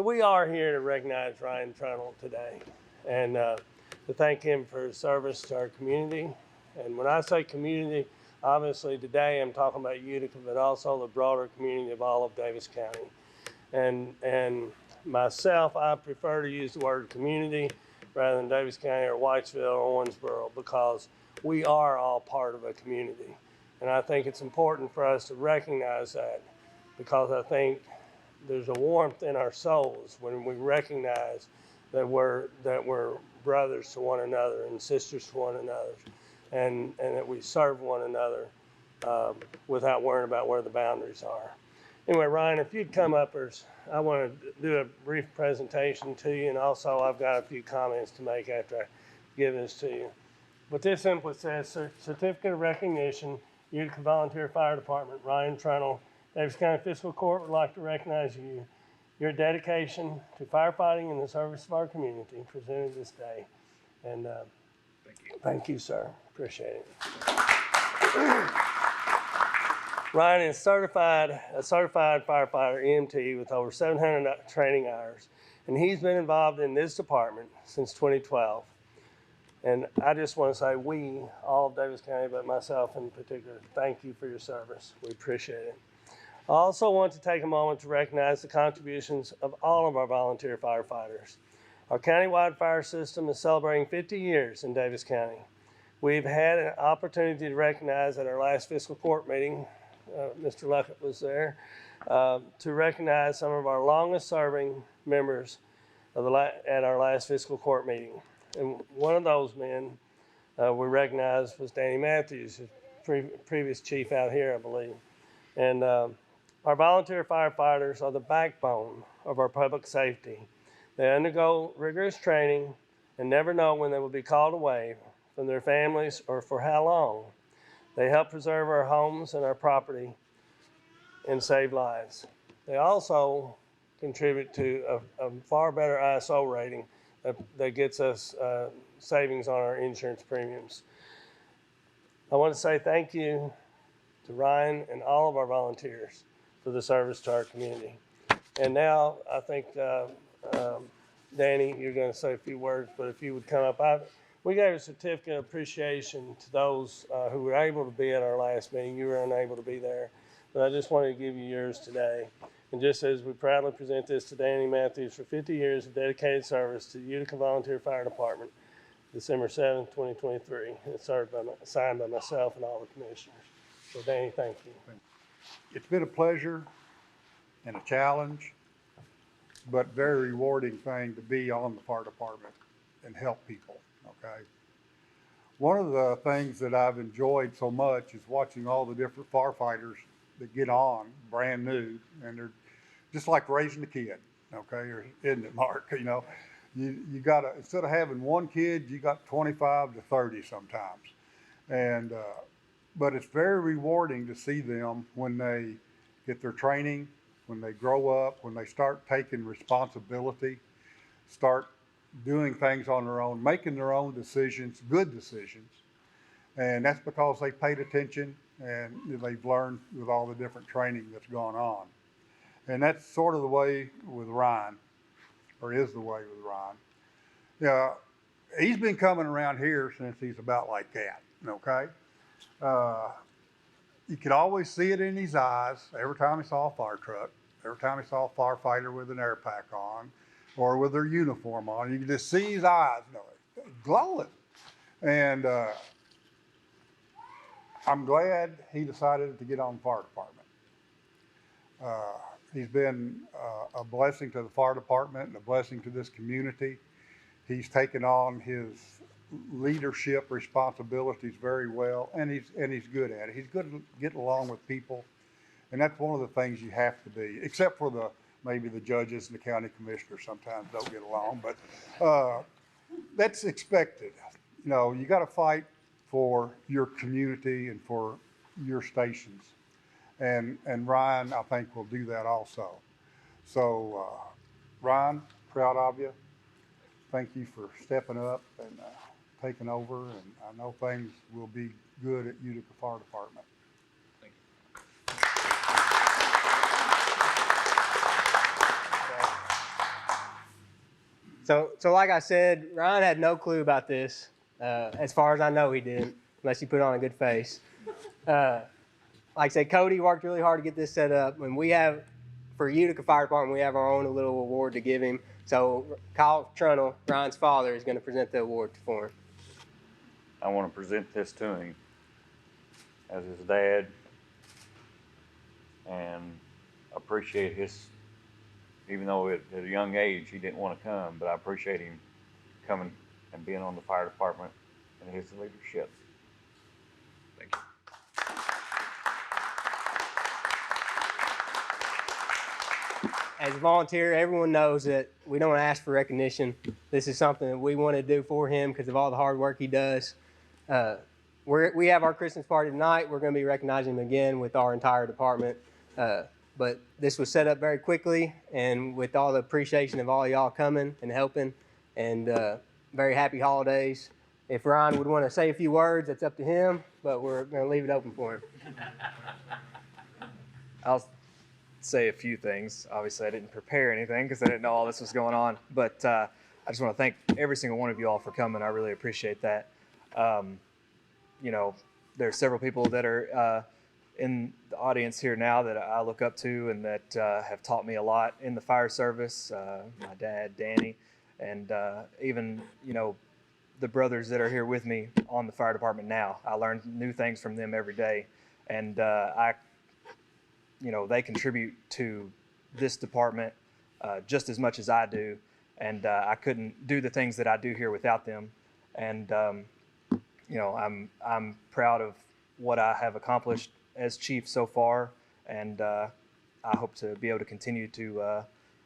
So we are here to recognize Ryan Trunnell today and to thank him for his service to our community. And when I say community, obviously today I'm talking about Utica, but also the broader community of all of Davis County. And myself, I prefer to use the word community rather than Davis County or Whitesville or Owensboro, because we are all part of a community. And I think it's important for us to recognize that, because I think there's a warmth in our souls when we recognize that we're brothers to one another and sisters to one another, and that we serve one another without worrying about where the boundaries are. Anyway, Ryan, if you'd come up, I want to do a brief presentation to you, and also I've got a few comments to make after I give this to you. But this simply says, Certificate of Recognition, Utica Volunteer Fire Department, Ryan Trunnell. Davis County Fiscal Court would like to recognize you, your dedication to firefighting and the service of our community presented this day. And thank you, sir. Appreciate it. Ryan is a certified firefighter EMT with over 700 training hours, and he's been involved in this department since 2012. And I just want to say we, all of Davis County, but myself in particular, thank you for your service. We appreciate it. I also want to take a moment to recognize the contributions of all of our volunteer firefighters. Our countywide fire system is celebrating 50 years in Davis County. We've had an opportunity to recognize at our last fiscal court meeting, Mr. Luckett was there, to recognize some of our longest serving members of at our last fiscal court meeting. And one of those men we recognized was Danny Matthews, previous chief out here, I believe. And our volunteer firefighters are the backbone of our public safety. They undergo rigorous training and never know when they will be called away from their families or for how long. They help preserve our homes and our property and save lives. They also contribute to a far better ISO rating that gets us savings on our insurance premiums. I want to say thank you to Ryan and all of our volunteers for the service to our community. And now I think, Danny, you're going to say a few words, but if you would come up. We gave a certificate of appreciation to those who were able to be at our last meeting. You were unable to be there, but I just wanted to give you yours today. And just as we proudly present this to Danny Matthews for 50 years of dedicated service to the Utica Volunteer Fire Department, December 7th, 2023. And it's signed by myself and all the commissioners. So Danny, thank you. It's been a pleasure and a challenge, but very rewarding thing to be on the fire department and help people, okay? One of the things that I've enjoyed so much is watching all the different firefighters that get on brand new, and they're just like raising a kid, okay? Or isn't it, Mark? You know, you gotta, instead of having one kid, you got 25 to 30 sometimes. And, but it's very rewarding to see them when they get their training, when they grow up, when they start taking responsibility, start doing things on their own, making their own decisions, good decisions. And that's because they paid attention and they've learned with all the different training that's gone on. And that's sort of the way with Ryan, or is the way with Ryan. Yeah, he's been coming around here since he's about like that, okay? You could always see it in his eyes every time he saw a fire truck, every time he saw a firefighter with an air pack on or with their uniform on. You could just see his eyes, you know, glowing. And I'm glad he decided to get on the fire department. He's been a blessing to the fire department and a blessing to this community. He's taken on his leadership responsibilities very well, and he's good at it. He's good at getting along with people, and that's one of the things you have to be, except for maybe the judges and the county commissioners sometimes don't get along, but that's expected. You know, you got to fight for your community and for your stations, and Ryan, I think, will do that also. So Ryan, proud of you. Thank you for stepping up and taking over, and I know things will be good at Utica Fire Department. Thank you. So like I said, Ryan had no clue about this. As far as I know, he didn't, unless he put on a good face. Like I said, Cody worked really hard to get this set up. And we have, for Utica Fire Department, we have our own little award to give him. So Kyle Trunnell, Ryan's father, is going to present the award for him. I want to present this to him as his dad and appreciate his, even though at a young age he didn't want to come, but I appreciate him coming and being on the fire department and his leadership. Thank you. As a volunteer, everyone knows that we don't ask for recognition. This is something that we want to do for him because of all the hard work he does. We have our Christmas party tonight. We're going to be recognizing him again with our entire department. But this was set up very quickly, and with all the appreciation of all y'all coming and helping, and very happy holidays. If Ryan would want to say a few words, that's up to him, but we're going to leave it open for him. I'll say a few things. Obviously, I didn't prepare anything because I didn't know all this was going on. But I just want to thank every single one of you all for coming. I really appreciate that. You know, there are several people that are in the audience here now that I look up to and that have taught me a lot in the fire service. My dad, Danny, and even, you know, the brothers that are here with me on the fire department now. I learn new things from them every day. And you know, they contribute to this department just as much as I do, and I couldn't do the things that I do here without them. And you know, I'm proud of what I have accomplished as chief so far, and I hope to be able to continue to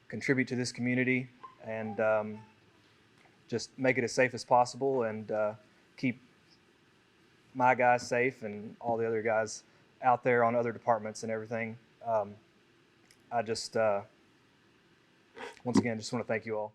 contribute to this community and just make it as safe as possible and keep my guys safe and all the other guys out there on other departments and everything. I just, once again, just want to thank you all.